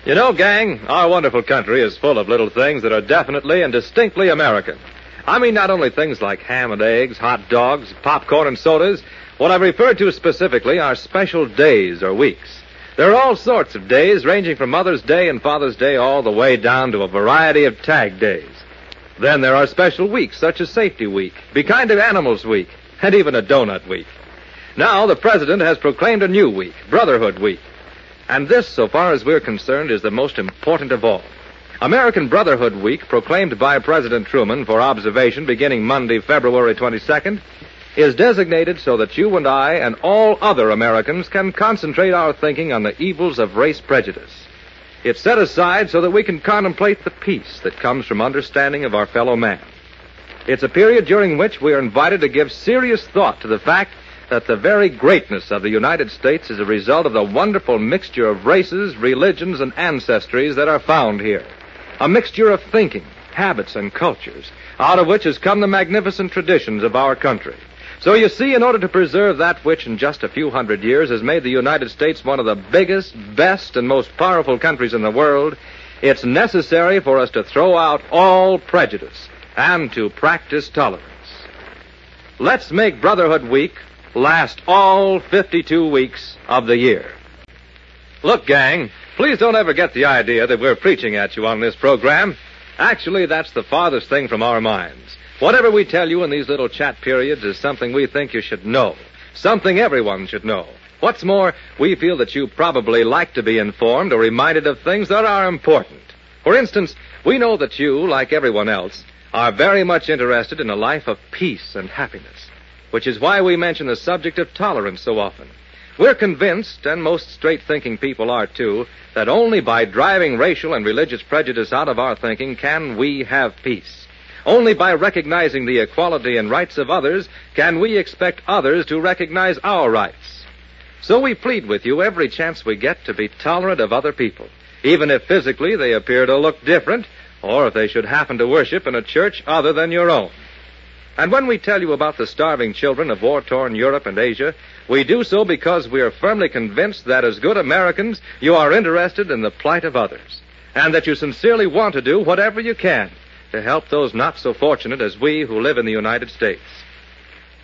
You know, gang, our wonderful country is full of little things that are definitely and distinctly American. I mean not only things like ham and eggs, hot dogs, popcorn and sodas. What I've referred to specifically are special days or weeks. There are all sorts of days, ranging from Mother's Day and Father's Day all the way down to a variety of tag days. Then there are special weeks, such as Safety Week, Be Kind to Animals Week, and even a Donut Week. Now, the President has proclaimed a new week, Brotherhood Week. And this, so far as we're concerned, is the most important of all. American Brotherhood Week, proclaimed by President Truman for observation beginning Monday, February 22nd, is designated so that you and I and all other Americans can concentrate our thinking on the evils of race prejudice. It's set aside so that we can contemplate the peace that comes from understanding of our fellow man. It's a period during which we are invited to give serious thought to the fact that the very greatness of the United States is a result of the wonderful mixture of races, religions, and ancestries that are found here. A mixture of thinking, habits, and cultures, out of which has come the magnificent traditions of our country. So you see, in order to preserve that which in just a few hundred years has made the United States one of the biggest, best, and most powerful countries in the world, it's necessary for us to throw out all prejudice and to practice tolerance. Let's make Brotherhood Week last all 52 weeks of the year. Look, gang, please don't ever get the idea that we're preaching at you on this program. Actually, that's the farthest thing from our minds. Whatever we tell you in these little chat periods is something we think you should know, something everyone should know. What's more, we feel that you probably like to be informed or reminded of things that are important. For instance, we know that you, like everyone else, are very much interested in a life of peace and happiness, which is why we mention the subject of tolerance so often. We're convinced, and most straight-thinking people are too, that only by driving racial and religious prejudice out of our thinking can we have peace. Only by recognizing the equality and rights of others can we expect others to recognize our rights. So we plead with you every chance we get to be tolerant of other people, even if physically they appear to look different, or if they should happen to worship in a church other than your own. And when we tell you about the starving children of war-torn Europe and Asia, we do so because we are firmly convinced that as good Americans, you are interested in the plight of others, and that you sincerely want to do whatever you can to help those not so fortunate as we who live in the United States.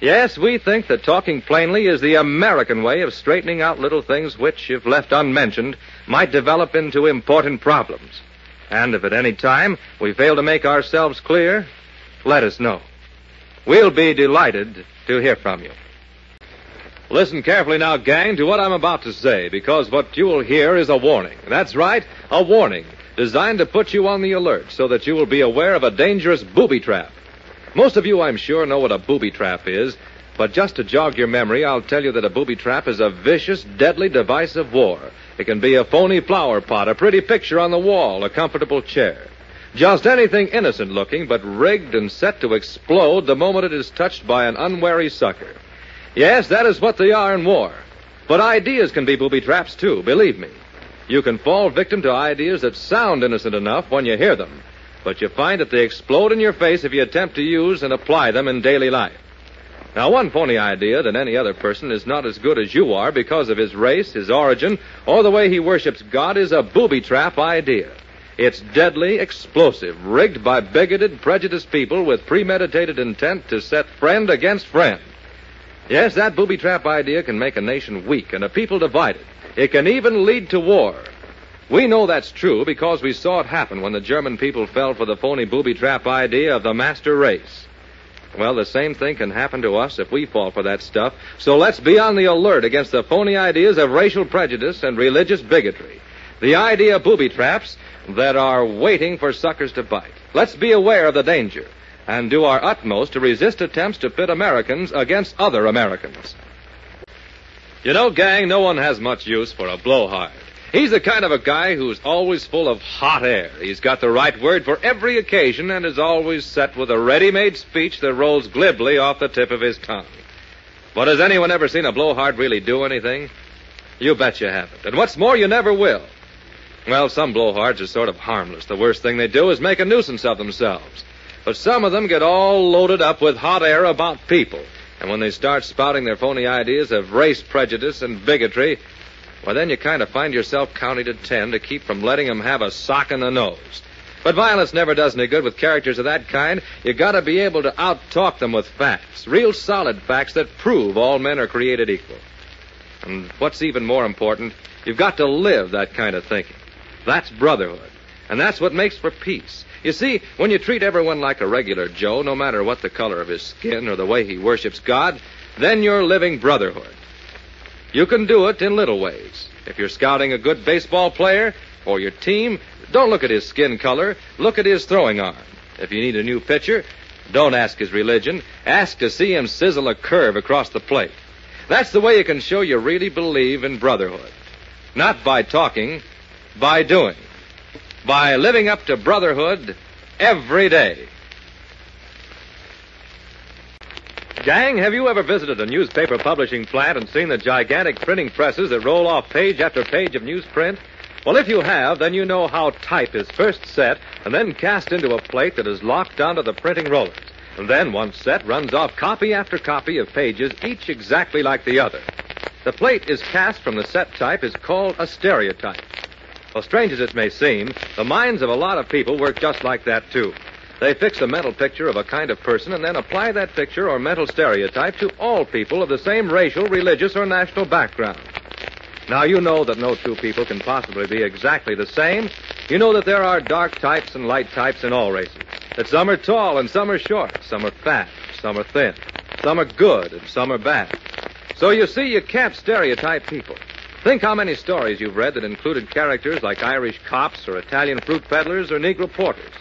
Yes, we think that talking plainly is the American way of straightening out little things which, if left unmentioned, might develop into important problems. And if at any time we fail to make ourselves clear, let us know. We'll be delighted to hear from you. Listen carefully now, gang, to what I'm about to say, because what you will hear is a warning. That's right, a warning, designed to put you on the alert so that you will be aware of a dangerous booby trap. Most of you, I'm sure, know what a booby trap is, but just to jog your memory, I'll tell you that a booby trap is a vicious, deadly device of war. It can be a phony flower pot, a pretty picture on the wall, a comfortable chair. Just anything innocent-looking, but rigged and set to explode the moment it is touched by an unwary sucker. Yes, that is what they are in war. But ideas can be booby traps, too, believe me. You can fall victim to ideas that sound innocent enough when you hear them, but you find that they explode in your face if you attempt to use and apply them in daily life. Now, one phony idea that any other person is not as good as you are because of his race, his origin, or the way he worships God is a booby trap idea. It's deadly, explosive, rigged by bigoted, prejudiced people with premeditated intent to set friend against friend. Yes, that booby trap idea can make a nation weak and a people divided. It can even lead to war. We know that's true because we saw it happen when the German people fell for the phony booby trap idea of the master race. Well, the same thing can happen to us if we fall for that stuff, so let's be on the alert against the phony ideas of racial prejudice and religious bigotry. The idea of booby traps that are waiting for suckers to bite. Let's be aware of the danger and do our utmost to resist attempts to pit Americans against other Americans. You know, gang, no one has much use for a blowhard. He's the kind of a guy who's always full of hot air. He's got the right word for every occasion and is always set with a ready-made speech that rolls glibly off the tip of his tongue. But has anyone ever seen a blowhard really do anything? You bet you haven't. And what's more, you never will. Well, some blowhards are sort of harmless. The worst thing they do is make a nuisance of themselves. But some of them get all loaded up with hot air about people. And when they start spouting their phony ideas of race prejudice and bigotry, well, then you kind of find yourself counting to 10 to keep from letting them have a sock in the nose. But violence never does any good with characters of that kind. You got to be able to out-talk them with facts, real solid facts that prove all men are created equal. And what's even more important, you've got to live that kind of thinking. That's brotherhood. And that's what makes for peace. You see, when you treat everyone like a regular Joe, no matter what the color of his skin or the way he worships God, then you're living brotherhood. You can do it in little ways. If you're scouting a good baseball player or your team, don't look at his skin color, look at his throwing arm. If you need a new pitcher, don't ask his religion, ask to see him sizzle a curve across the plate. That's the way you can show you really believe in brotherhood. Not by talking, by doing. By living up to brotherhood every day. Gang, have you ever visited a newspaper publishing plant and seen the gigantic printing presses that roll off page after page of newsprint? Well, if you have, then you know how type is first set and then cast into a plate that is locked onto the printing rollers. And then, once set, runs off copy after copy of pages, each exactly like the other. The plate is cast from the set type is called a stereotype. Well, strange as it may seem, the minds of a lot of people work just like that, too. They fix a mental picture of a kind of person and then apply that picture or mental stereotype to all people of the same racial, religious, or national background. Now, you know that no two people can possibly be exactly the same. You know that there are dark types and light types in all races. That some are tall and some are short. Some are fat, some are thin. Some are good and some are bad. So you see, you can't stereotype people. Think how many stories you've read that included characters like Irish cops or Italian fruit peddlers or Negro porters.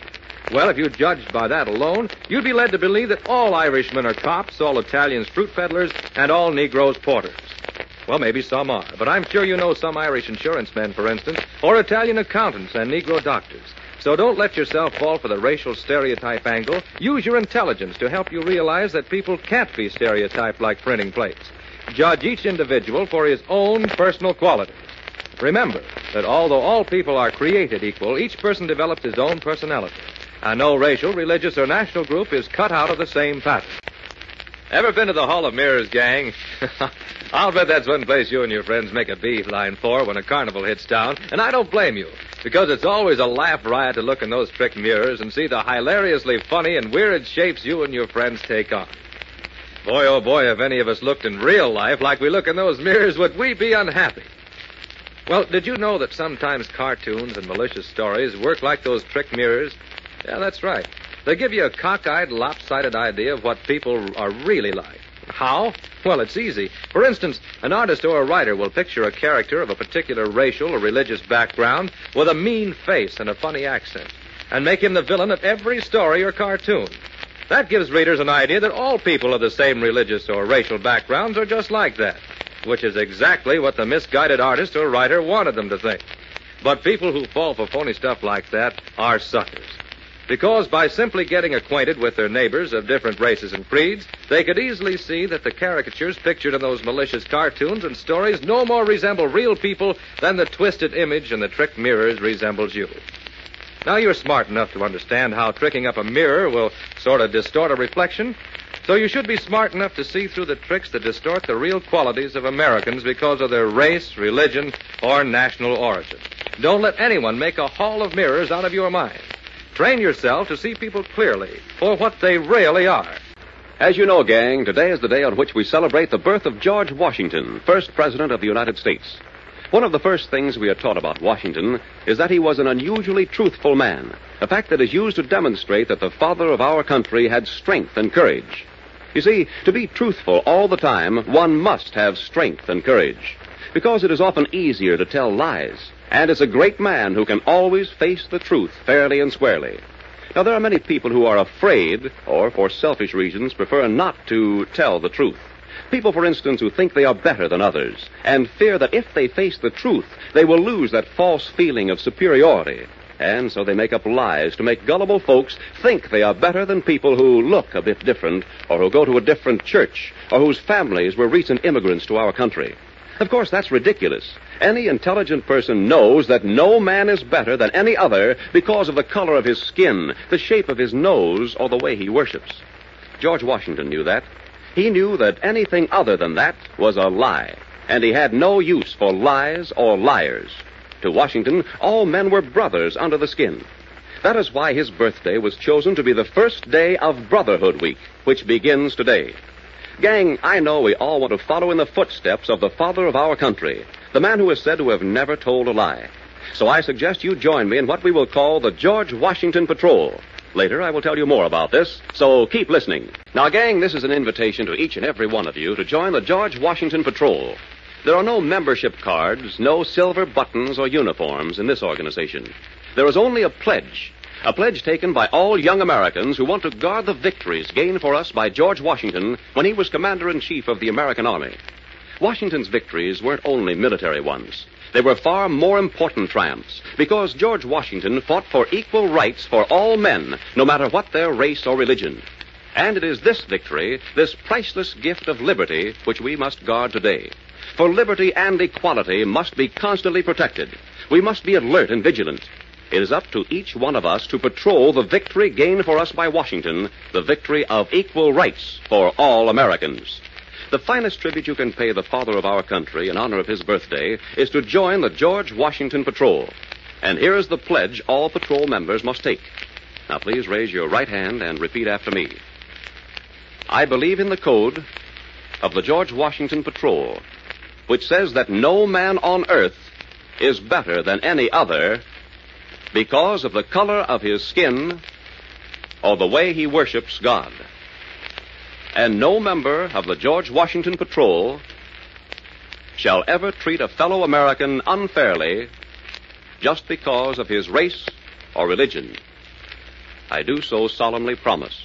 Well, if you judged by that alone, you'd be led to believe that all Irishmen are cops, all Italians fruit peddlers, and all Negroes porters. Well, maybe some are, but I'm sure you know some Irish insurance men, for instance, or Italian accountants and Negro doctors. So don't let yourself fall for the racial stereotype angle. Use your intelligence to help you realize that people can't be stereotyped like printing plates. Judge each individual for his own personal qualities. Remember that although all people are created equal, each person develops his own personality. And no racial, religious, or national group is cut out of the same pattern. Ever been to the Hall of Mirrors, gang? I'll bet that's one place you and your friends make a beeline for when a carnival hits town. And I don't blame you, because it's always a laugh riot to look in those trick mirrors and see the hilariously funny and weird shapes you and your friends take on. Boy, oh boy, if any of us looked in real life like we look in those mirrors, would we be unhappy? Well, did you know that sometimes cartoons and malicious stories work like those trick mirrors? Yeah, that's right. They give you a cockeyed, lopsided idea of what people are really like. How? Well, it's easy. For instance, an artist or a writer will picture a character of a particular racial or religious background with a mean face and a funny accent, and make him the villain of every story or cartoon. That gives readers an idea that all people of the same religious or racial backgrounds are just like that, which is exactly what the misguided artist or writer wanted them to think. But people who fall for phony stuff like that are suckers. Because by simply getting acquainted with their neighbors of different races and creeds, they could easily see that the caricatures pictured in those malicious cartoons and stories no more resemble real people than the twisted image in the trick mirrors resembles you. Now, you're smart enough to understand how tricking up a mirror will sort of distort a reflection, so you should be smart enough to see through the tricks that distort the real qualities of Americans because of their race, religion, or national origin. Don't let anyone make a hall of mirrors out of your mind. Train yourself to see people clearly for what they really are. As you know, gang, today is the day on which we celebrate the birth of George Washington, first President of the United States. One of the first things we are taught about Washington is that he was an unusually truthful man, a fact that is used to demonstrate that the father of our country had strength and courage. You see, to be truthful all the time, one must have strength and courage, because it is often easier to tell lies, and it's a great man who can always face the truth fairly and squarely. Now, there are many people who are afraid, or for selfish reasons prefer not to tell the truth. People, for instance, who think they are better than others, and fear that if they face the truth, they will lose that false feeling of superiority. And so they make up lies to make gullible folks think they are better than people who look a bit different, or who go to a different church, or whose families were recent immigrants to our country. Of course, that's ridiculous. Any intelligent person knows that no man is better than any other because of the color of his skin, the shape of his nose, or the way he worships. George Washington knew that. He knew that anything other than that was a lie. and he had no use for lies or liars. To Washington, all men were brothers under the skin. That is why his birthday was chosen to be the first day of Brotherhood Week, which begins today. Gang, I know we all want to follow in the footsteps of the father of our country, the man who is said to have never told a lie. So I suggest you join me in what we will call the George Washington Patrol. Later, I will tell you more about this, so keep listening. Now, gang, this is an invitation to each and every one of you to join the George Washington Patrol. There are no membership cards, no silver buttons or uniforms in this organization. There is only a pledge taken by all young Americans who want to guard the victories gained for us by George Washington when he was Commander-in-Chief of the American Army. Washington's victories weren't only military ones. They were far more important triumphs, because George Washington fought for equal rights for all men, no matter what their race or religion. And it is this victory, this priceless gift of liberty, which we must guard today. For liberty and equality must be constantly protected. We must be alert and vigilant. It is up to each one of us to patrol the victory gained for us by Washington, the victory of equal rights for all Americans. The finest tribute you can pay the father of our country in honor of his birthday is to join the George Washington Patrol. And here is the pledge all patrol members must take. Now, please raise your right hand and repeat after me. I believe in the code of the George Washington Patrol, which says that no man on earth is better than any other because of the color of his skin or the way he worships God. And no member of the George Washington Patrol shall ever treat a fellow American unfairly just because of his race or religion. I do so solemnly promise.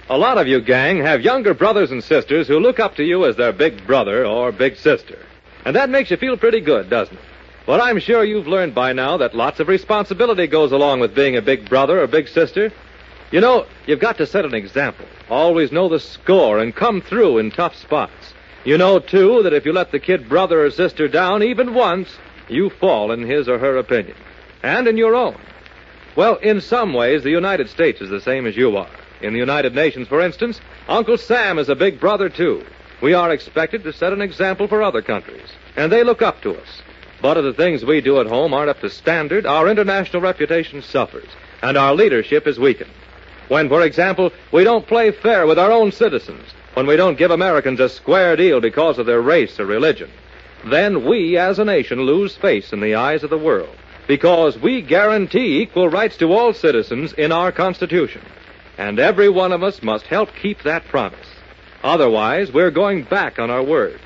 A lot of you, gang, have younger brothers and sisters who look up to you as their big brother or big sister. And that makes you feel pretty good, doesn't it? But I'm sure you've learned by now that lots of responsibility goes along with being a big brother or big sister. You know, you've got to set an example. Always know the score and come through in tough spots. You know, too, that if you let the kid brother or sister down even once, you fall in his or her opinion. And in your own. Well, in some ways, the United States is the same as you are. In the United Nations, for instance, Uncle Sam is a big brother, too. We are expected to set an example for other countries, and they look up to us. But if the things we do at home aren't up to standard, our international reputation suffers, and our leadership is weakened. When, for example, we don't play fair with our own citizens, when we don't give Americans a square deal because of their race or religion, then we as a nation lose face in the eyes of the world, because we guarantee equal rights to all citizens in our Constitution. And every one of us must help keep that promise. Otherwise, we're going back on our word.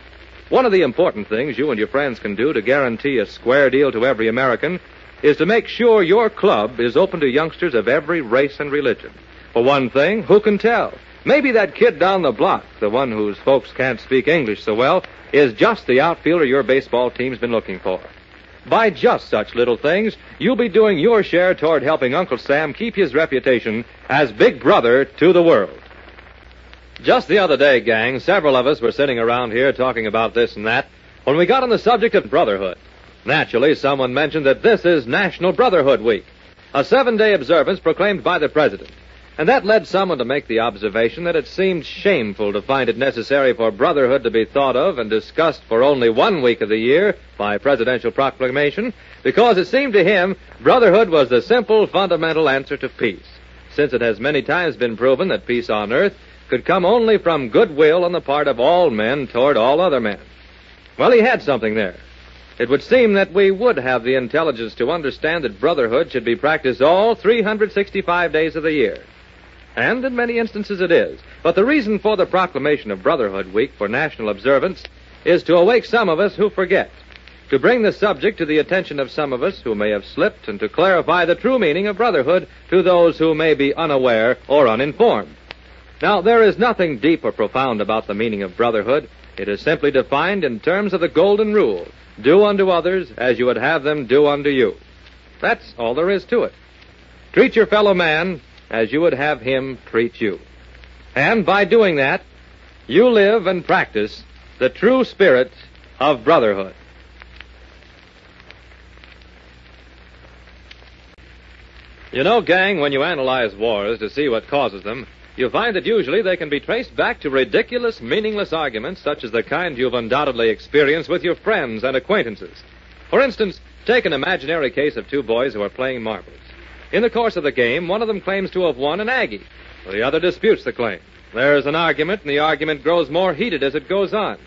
One of the important things you and your friends can do to guarantee a square deal to every American is to make sure your club is open to youngsters of every race and religion. For one thing, who can tell? Maybe that kid down the block, the one whose folks can't speak English so well, is just the outfielder your baseball team's been looking for. By just such little things, you'll be doing your share toward helping Uncle Sam keep his reputation as big brother to the world. Just the other day, gang, several of us were sitting around here talking about this and that when we got on the subject of brotherhood. Naturally, someone mentioned that this is National Brotherhood Week, a 7-day observance proclaimed by the President. And that led someone to make the observation that it seemed shameful to find it necessary for brotherhood to be thought of and discussed for only 1 week of the year by presidential proclamation, because it seemed to him brotherhood was the simple, fundamental answer to peace, since it has many times been proven that peace on earth could come only from goodwill on the part of all men toward all other men. Well, he had something there. It would seem that we would have the intelligence to understand that brotherhood should be practiced all 365 days of the year. And in many instances it is. But the reason for the proclamation of Brotherhood Week for national observance is to awake some of us who forget, to bring the subject to the attention of some of us who may have slipped, and to clarify the true meaning of brotherhood to those who may be unaware or uninformed. Now, there is nothing deep or profound about the meaning of brotherhood. It is simply defined in terms of the golden rule: do unto others as you would have them do unto you. That's all there is to it. Treat your fellow man as you would have him treat you. And by doing that, you live and practice the true spirit of brotherhood. You know, gang, when you analyze wars to see what causes them, you find that usually they can be traced back to ridiculous, meaningless arguments such as the kind you've undoubtedly experienced with your friends and acquaintances. For instance, take an imaginary case of two boys who are playing marbles. In the course of the game, one of them claims to have won an Aggie. The other disputes the claim. There's an argument, and the argument grows more heated as it goes on.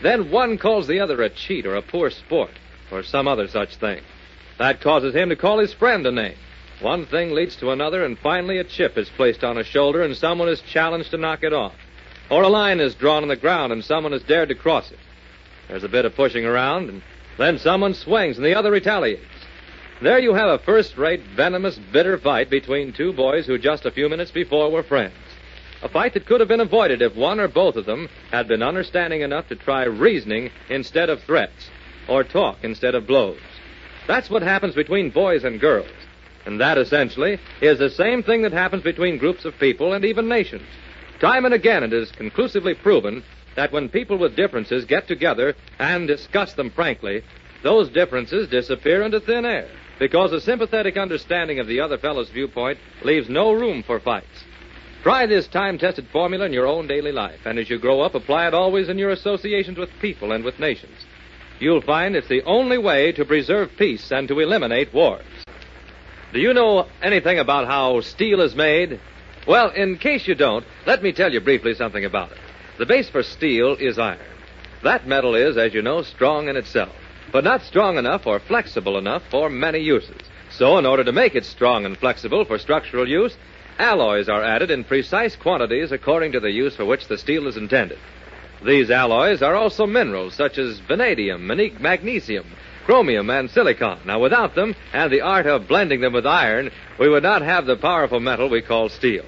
Then one calls the other a cheat or a poor sport or some other such thing. That causes him to call his friend a name. One thing leads to another, and finally a chip is placed on a shoulder and someone is challenged to knock it off. Or a line is drawn on the ground and someone has dared to cross it. There's a bit of pushing around, and then someone swings and the other retaliates. There you have a first-rate, venomous, bitter fight between two boys who just a few minutes before were friends. A fight that could have been avoided if one or both of them had been understanding enough to try reasoning instead of threats, or talk instead of blows. That's what happens between boys and girls. And that, essentially, is the same thing that happens between groups of people and even nations. Time and again it is conclusively proven that when people with differences get together and discuss them frankly, those differences disappear into thin air, because a sympathetic understanding of the other fellow's viewpoint leaves no room for fights. Try this time-tested formula in your own daily life, and as you grow up, apply it always in your associations with people and with nations. You'll find it's the only way to preserve peace and to eliminate wars. Do you know anything about how steel is made? Well, in case you don't, let me tell you briefly something about it. The base for steel is iron. That metal is, as you know, strong in itself, but not strong enough or flexible enough for many uses. So in order to make it strong and flexible for structural use, alloys are added in precise quantities according to the use for which the steel is intended. These alloys are also minerals such as vanadium, magnesium, chromium, and silicon. Now, without them and the art of blending them with iron, we would not have the powerful metal we call steel.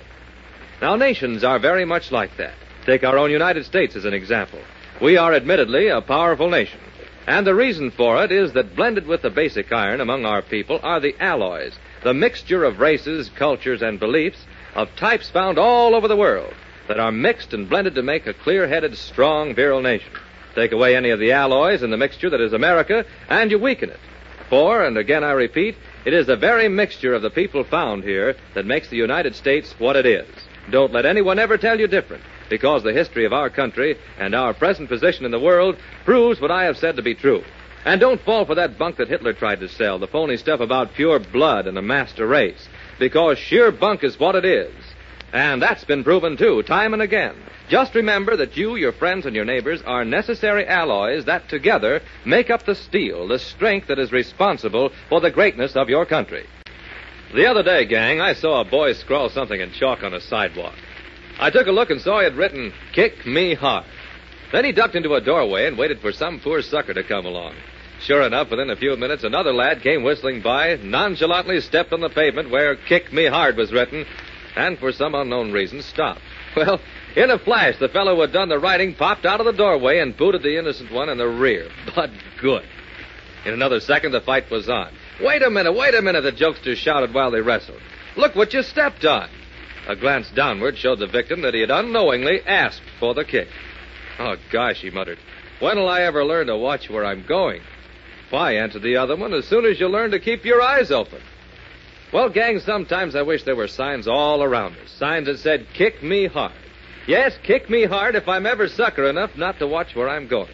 Now, nations are very much like that. Take our own United States as an example. We are admittedly a powerful nation. And the reason for it is that blended with the basic iron among our people are the alloys, the mixture of races, cultures, and beliefs of types found all over the world that are mixed and blended to make a clear-headed, strong, virile nation. Take away any of the alloys in the mixture that is America, and you weaken it. For, and again I repeat, it is the very mixture of the people found here that makes the United States what it is. Don't let anyone ever tell you different, because the history of our country and our present position in the world proves what I have said to be true. And don't fall for that bunk that Hitler tried to sell, the phony stuff about pure blood and a master race, because sheer bunk is what it is. And that's been proven, too, time and again. Just remember that you, your friends, and your neighbors are necessary alloys that together make up the steel, the strength that is responsible for the greatness of your country. The other day, gang, I saw a boy scrawl something in chalk on a sidewalk. I took a look and saw he had written, "Kick me hard." Then he ducked into a doorway and waited for some poor sucker to come along. Sure enough, within a few minutes, another lad came whistling by, nonchalantly stepped on the pavement where "Kick me hard" was written, and for some unknown reason stopped. Well, in a flash, the fellow who had done the writing popped out of the doorway and booted the innocent one in the rear. Blood good. In another second, the fight was on. Wait a minute, the jokester shouted while they wrestled. "Look what you stepped on." A glance downward showed the victim that he had unknowingly asked for the kick. "Oh, gosh," he muttered. "When'll I ever learn to watch where I'm going?" "Why," answered the other one, "as soon as you learn to keep your eyes open." Well, gang, sometimes I wish there were signs all around us. Signs that said, "Kick me hard." Yes, kick me hard if I'm ever sucker enough not to watch where I'm going.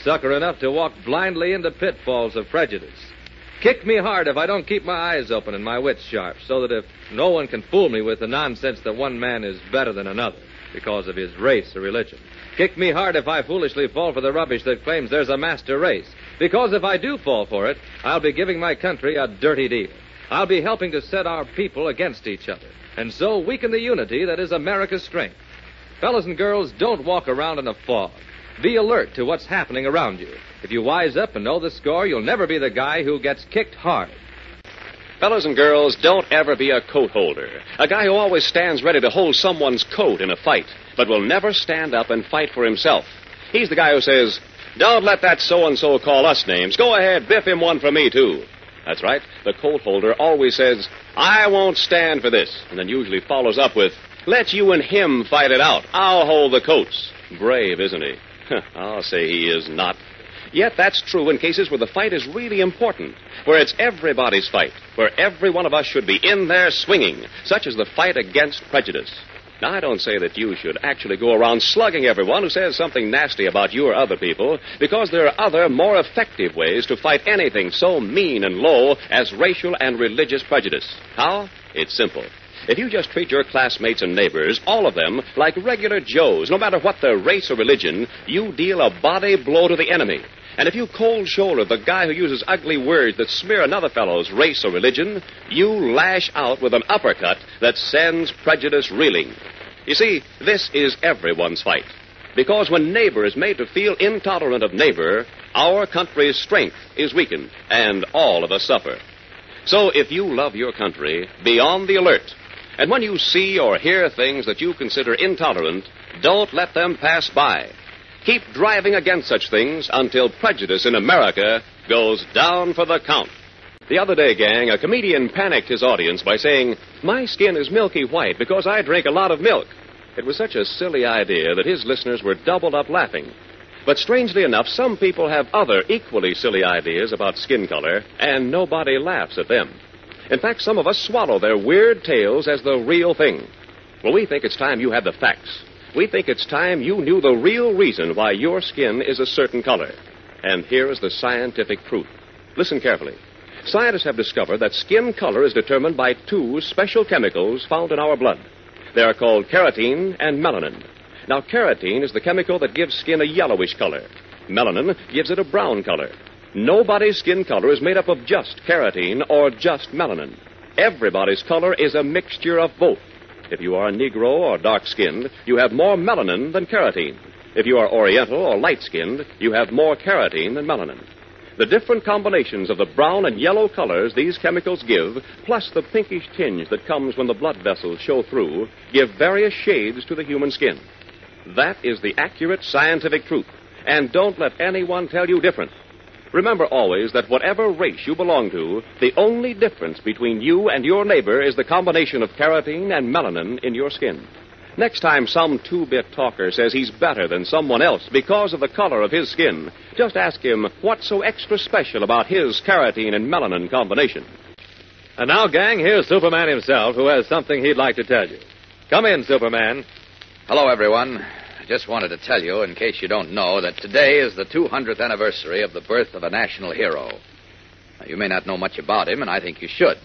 Sucker enough to walk blindly into pitfalls of prejudice. Kick me hard if I don't keep my eyes open and my wits sharp, so that if no one can fool me with the nonsense that one man is better than another because of his race or religion. Kick me hard if I foolishly fall for the rubbish that claims there's a master race, because if I do fall for it, I'll be giving my country a dirty deal. I'll be helping to set our people against each other, and so weaken the unity that is America's strength. Fellas and girls, don't walk around in a fog. Be alert to what's happening around you. If you wise up and know the score, you'll never be the guy who gets kicked hard. Fellas and girls, don't ever be a coat holder. A guy who always stands ready to hold someone's coat in a fight, but will never stand up and fight for himself. He's the guy who says, "Don't let that so-and-so call us names. Go ahead, biff him one for me, too." That's right. The coat holder always says, "I won't stand for this," and then usually follows up with, "Let you and him fight it out. I'll hold the coats." Brave, isn't he? I'll say he is not. Yet that's true in cases where the fight is really important, where it's everybody's fight, where every one of us should be in there swinging, such as the fight against prejudice. Now, I don't say that you should actually go around slugging everyone who says something nasty about you or other people, because there are other, more effective ways to fight anything so mean and low as racial and religious prejudice. How? It's simple. If you just treat your classmates and neighbors, all of them, like regular Joes, no matter what their race or religion, you deal a body blow to the enemy. And if you cold shoulder the guy who uses ugly words that smear another fellow's race or religion, you lash out with an uppercut that sends prejudice reeling. You see, this is everyone's fight. Because when neighbor is made to feel intolerant of neighbor, our country's strength is weakened, and all of us suffer. So if you love your country, be on the alert. And when you see or hear things that you consider intolerant, don't let them pass by. Keep driving against such things until prejudice in America goes down for the count. The other day, gang, a comedian panicked his audience by saying, "My skin is milky white because I drink a lot of milk." It was such a silly idea that his listeners were doubled up laughing. But strangely enough, some people have other equally silly ideas about skin color, and nobody laughs at them. In fact, some of us swallow their weird tales as the real thing. Well, we think it's time you had the facts. We think it's time you knew the real reason why your skin is a certain color. And here is the scientific truth. Listen carefully. Scientists have discovered that skin color is determined by two special chemicals found in our blood. They are called keratin and melanin. Now, keratin is the chemical that gives skin a yellowish color. Melanin gives it a brown color. Nobody's skin color is made up of just keratin or just melanin. Everybody's color is a mixture of both. If you are a Negro or dark-skinned, you have more melanin than keratin. If you are Oriental or light-skinned, you have more keratin than melanin. The different combinations of the brown and yellow colors these chemicals give, plus the pinkish tinge that comes when the blood vessels show through, give various shades to the human skin. That is the accurate scientific truth, and don't let anyone tell you different. Remember always that whatever race you belong to, the only difference between you and your neighbor is the combination of keratin and melanin in your skin. Next time some two-bit talker says he's better than someone else because of the color of his skin, just ask him what's so extra special about his keratin and melanin combination. And now, gang, here's Superman himself, who has something he'd like to tell you. Come in, Superman. Hello, everyone. I just wanted to tell you, in case you don't know, that today is the 200th anniversary of the birth of a national hero. Now, you may not know much about him, and I think you should.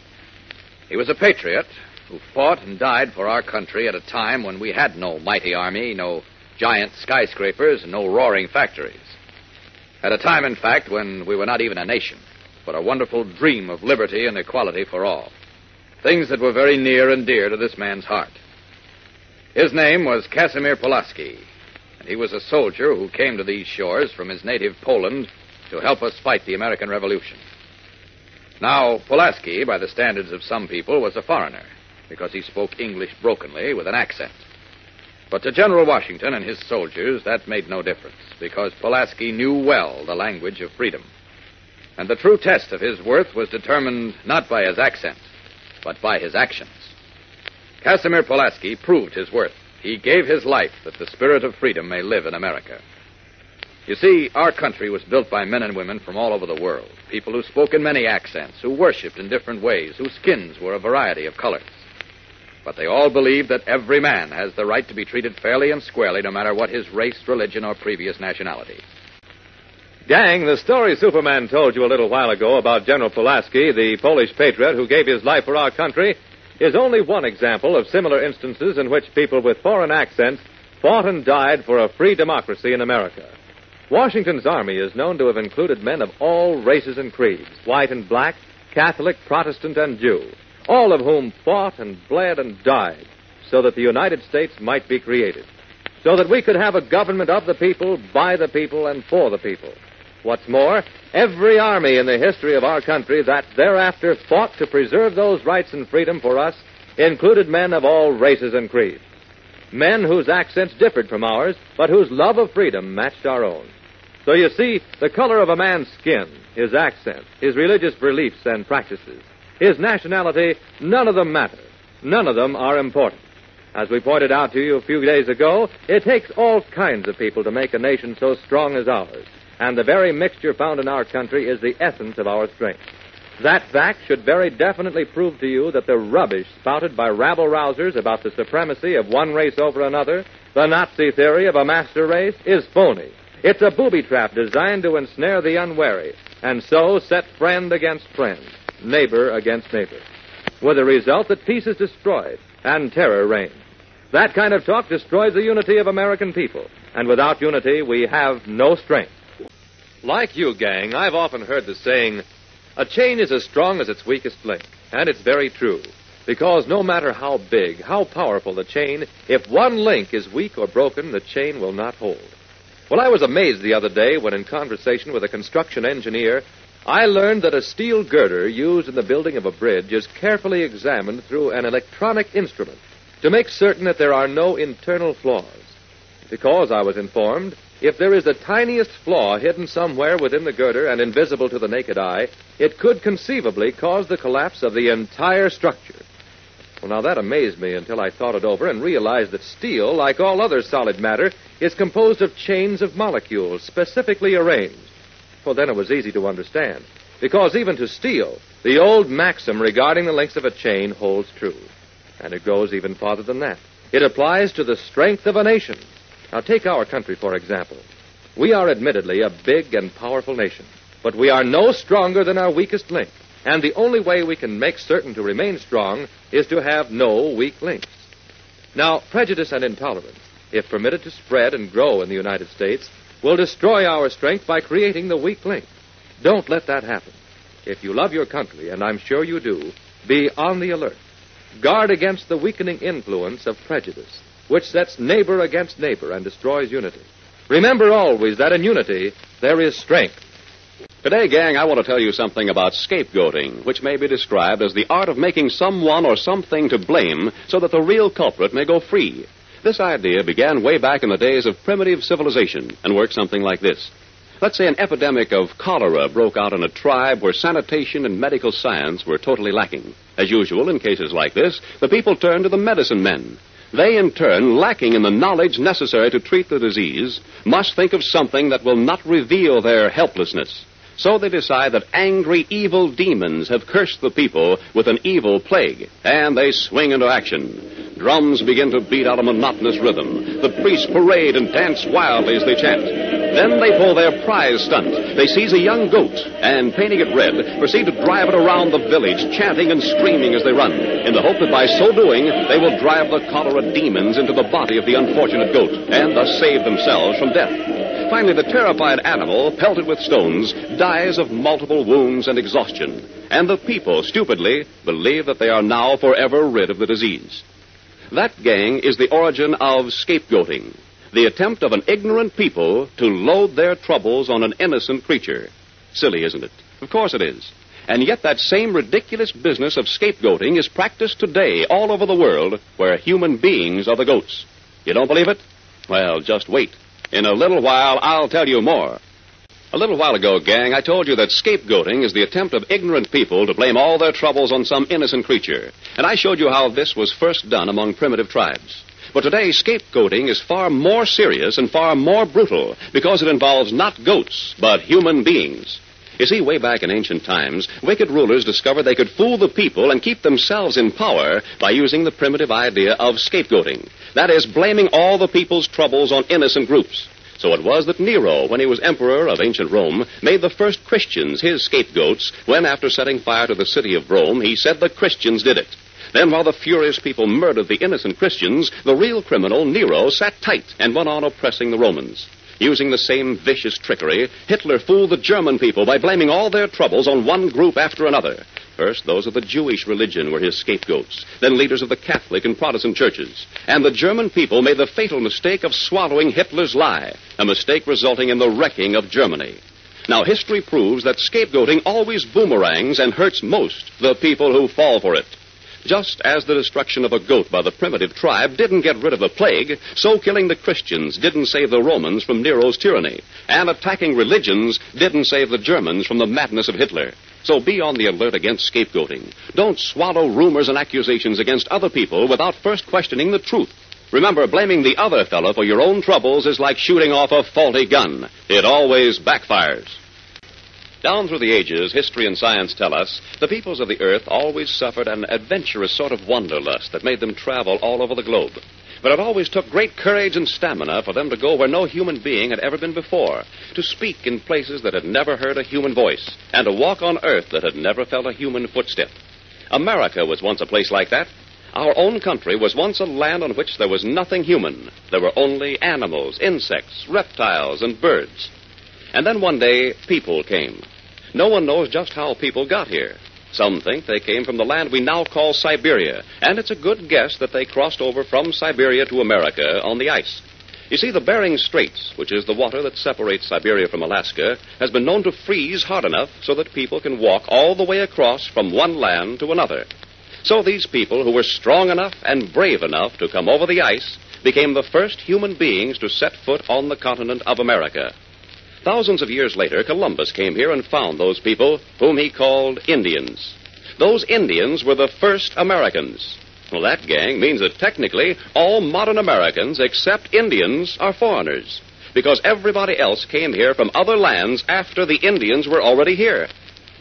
He was a patriot who fought and died for our country at a time when we had no mighty army, no giant skyscrapers, and no roaring factories. At a time, in fact, when we were not even a nation, but a wonderful dream of liberty and equality for all. Things that were very near and dear to this man's heart. His name was Casimir Pulaski, and he was a soldier who came to these shores from his native Poland to help us fight the American Revolution. Now, Pulaski, by the standards of some people, was a foreigner, because he spoke English brokenly with an accent. But to General Washington and his soldiers, that made no difference, because Pulaski knew well the language of freedom. And the true test of his worth was determined not by his accent, but by his actions. Casimir Pulaski proved his worth. He gave his life that the spirit of freedom may live in America. You see, our country was built by men and women from all over the world, people who spoke in many accents, who worshipped in different ways, whose skins were a variety of colors. But they all believed that every man has the right to be treated fairly and squarely, no matter what his race, religion, or previous nationality. Gang, the story Superman told you a little while ago about General Pulaski, the Polish patriot who gave his life for our country, is only one example of similar instances in which people with foreign accents fought and died for a free democracy in America. Washington's army is known to have included men of all races and creeds, white and black, Catholic, Protestant, and Jew, all of whom fought and bled and died so that the United States might be created, so that we could have a government of the people, by the people, and for the people. What's more, every army in the history of our country that thereafter fought to preserve those rights and freedom for us included men of all races and creeds. Men whose accents differed from ours, but whose love of freedom matched our own. So you see, the color of a man's skin, his accent, his religious beliefs and practices, his nationality, none of them matter. None of them are important. As we pointed out to you a few days ago, it takes all kinds of people to make a nation so strong as ours. And the very mixture found in our country is the essence of our strength. That fact should very definitely prove to you that the rubbish spouted by rabble-rousers about the supremacy of one race over another, the Nazi theory of a master race, is phony. It's a booby trap designed to ensnare the unwary, and so set friend against friend, neighbor against neighbor, with the result that peace is destroyed and terror reigns. That kind of talk destroys the unity of American people, and without unity, we have no strength. Like you, gang, I've often heard the saying, a chain is as strong as its weakest link, and it's very true. Because no matter how big, how powerful the chain, if one link is weak or broken, the chain will not hold. Well, I was amazed the other day when in conversation with a construction engineer, I learned that a steel girder used in the building of a bridge is carefully examined through an electronic instrument to make certain that there are no internal flaws. Because, I was informed, if there is the tiniest flaw hidden somewhere within the girder and invisible to the naked eye, it could conceivably cause the collapse of the entire structure. Well, now that amazed me until I thought it over and realized that steel, like all other solid matter, is composed of chains of molecules specifically arranged. Well, then it was easy to understand. Because even to steel, the old maxim regarding the lengths of a chain holds true. And it goes even farther than that. It applies to the strength of a nation. Now, take our country, for example. We are admittedly a big and powerful nation, but we are no stronger than our weakest link. And the only way we can make certain to remain strong is to have no weak links. Now, prejudice and intolerance, if permitted to spread and grow in the United States, will destroy our strength by creating the weak link. Don't let that happen. If you love your country, and I'm sure you do, be on the alert. Guard against the weakening influence of prejudice, which sets neighbor against neighbor and destroys unity. Remember always that in unity, there is strength. Today, gang, I want to tell you something about scapegoating, which may be described as the art of making someone or something to blame so that the real culprit may go free. This idea began way back in the days of primitive civilization and worked something like this. Let's say an epidemic of cholera broke out in a tribe where sanitation and medical science were totally lacking. As usual, in cases like this, the people turned to the medicine men. They, in turn, lacking in the knowledge necessary to treat the disease, must think of something that will not reveal their helplessness. So they decide that angry, evil demons have cursed the people with an evil plague, and they swing into action. Drums begin to beat out a monotonous rhythm. The priests parade and dance wildly as they chant. Then they pull their prize stunt. They seize a young goat and, painting it red, proceed to drive it around the village, chanting and screaming as they run, in the hope that by so doing, they will drive the cholera demons into the body of the unfortunate goat, and thus save themselves from death. Finally, the terrified animal, pelted with stones, dies of multiple wounds and exhaustion, and the people, stupidly, believe that they are now forever rid of the disease. That, gang, is the origin of scapegoating, the attempt of an ignorant people to load their troubles on an innocent creature. Silly, isn't it? Of course it is. And yet that same ridiculous business of scapegoating is practiced today all over the world where human beings are the goats. You don't believe it? Well, just wait. In a little while, I'll tell you more. A little while ago, gang, I told you that scapegoating is the attempt of ignorant people to blame all their troubles on some innocent creature. And I showed you how this was first done among primitive tribes. But today, scapegoating is far more serious and far more brutal because it involves not goats, but human beings. You see, way back in ancient times, wicked rulers discovered they could fool the people and keep themselves in power by using the primitive idea of scapegoating. That is, blaming all the people's troubles on innocent groups. So it was that Nero, when he was emperor of ancient Rome, made the first Christians his scapegoats when, after setting fire to the city of Rome, he said the Christians did it. Then, while the furious people murdered the innocent Christians, the real criminal, Nero, sat tight and went on oppressing the Romans. Using the same vicious trickery, Hitler fooled the German people by blaming all their troubles on one group after another. First, those of the Jewish religion were his scapegoats, then leaders of the Catholic and Protestant churches. And the German people made the fatal mistake of swallowing Hitler's lie, a mistake resulting in the wrecking of Germany. Now, history proves that scapegoating always boomerangs and hurts most the people who fall for it. Just as the destruction of a goat by the primitive tribe didn't get rid of the plague, so killing the Christians didn't save the Romans from Nero's tyranny, and attacking religions didn't save the Germans from the madness of Hitler. So be on the alert against scapegoating. Don't swallow rumors and accusations against other people without first questioning the truth. Remember, blaming the other fellow for your own troubles is like shooting off a faulty gun. It always backfires. Down through the ages, history and science tell us the peoples of the earth always suffered an adventurous sort of wanderlust that made them travel all over the globe. But it always took great courage and stamina for them to go where no human being had ever been before, to speak in places that had never heard a human voice, and to walk on earth that had never felt a human footstep. America was once a place like that. Our own country was once a land on which there was nothing human. There were only animals, insects, reptiles, and birds. And then one day, people came. No one knows just how people got here. Some think they came from the land we now call Siberia, and it's a good guess that they crossed over from Siberia to America on the ice. You see, the Bering Straits, which is the water that separates Siberia from Alaska, has been known to freeze hard enough so that people can walk all the way across from one land to another. So these people who were strong enough and brave enough to come over the ice became the first human beings to set foot on the continent of America. Thousands of years later, Columbus came here and found those people whom he called Indians. Those Indians were the first Americans. Well, that, gang, means that technically all modern Americans except Indians are foreigners, because everybody else came here from other lands after the Indians were already here.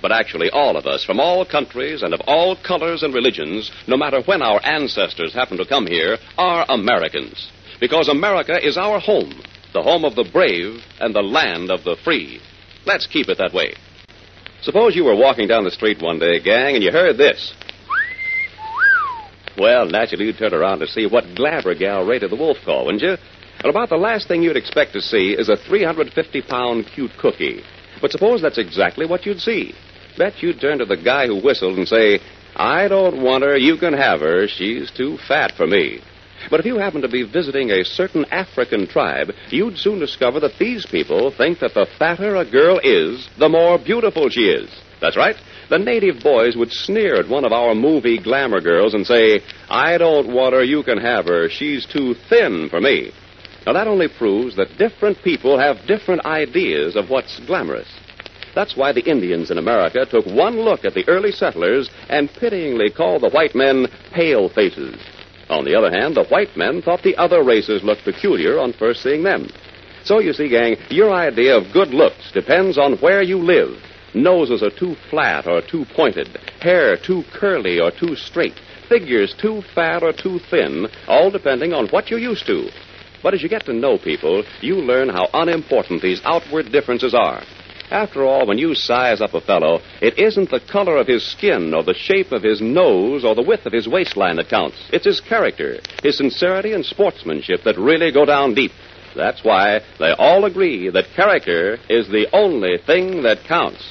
But actually, all of us, from all countries and of all colors and religions, no matter when our ancestors happened to come here, are Americans, because America is our home. The home of the brave and the land of the free. Let's keep it that way. Suppose you were walking down the street one day, gang, and you heard this. Well, naturally, you'd turn around to see what glabber gal rated the wolf call, wouldn't you? And about the last thing you'd expect to see is a 350-pound cute cookie. But suppose that's exactly what you'd see. Bet you'd turn to the guy who whistled and say, "I don't want her, you can have her, she's too fat for me." But if you happen to be visiting a certain African tribe, you'd soon discover that these people think that the fatter a girl is, the more beautiful she is. That's right. The native boys would sneer at one of our movie glamour girls and say, "I don't want her, you can have her, she's too thin for me." Now, that only proves that different people have different ideas of what's glamorous. That's why the Indians in America took one look at the early settlers and pityingly called the white men pale faces. On the other hand, the white men thought the other races looked peculiar on first seeing them. So, you see, gang, your idea of good looks depends on where you live. Noses are too flat or too pointed, hair too curly or too straight, figures too fat or too thin, all depending on what you're used to. But as you get to know people, you learn how unimportant these outward differences are. After all, when you size up a fellow, it isn't the color of his skin or the shape of his nose or the width of his waistline that counts. It's his character, his sincerity and sportsmanship that really go down deep. That's why they all agree that character is the only thing that counts.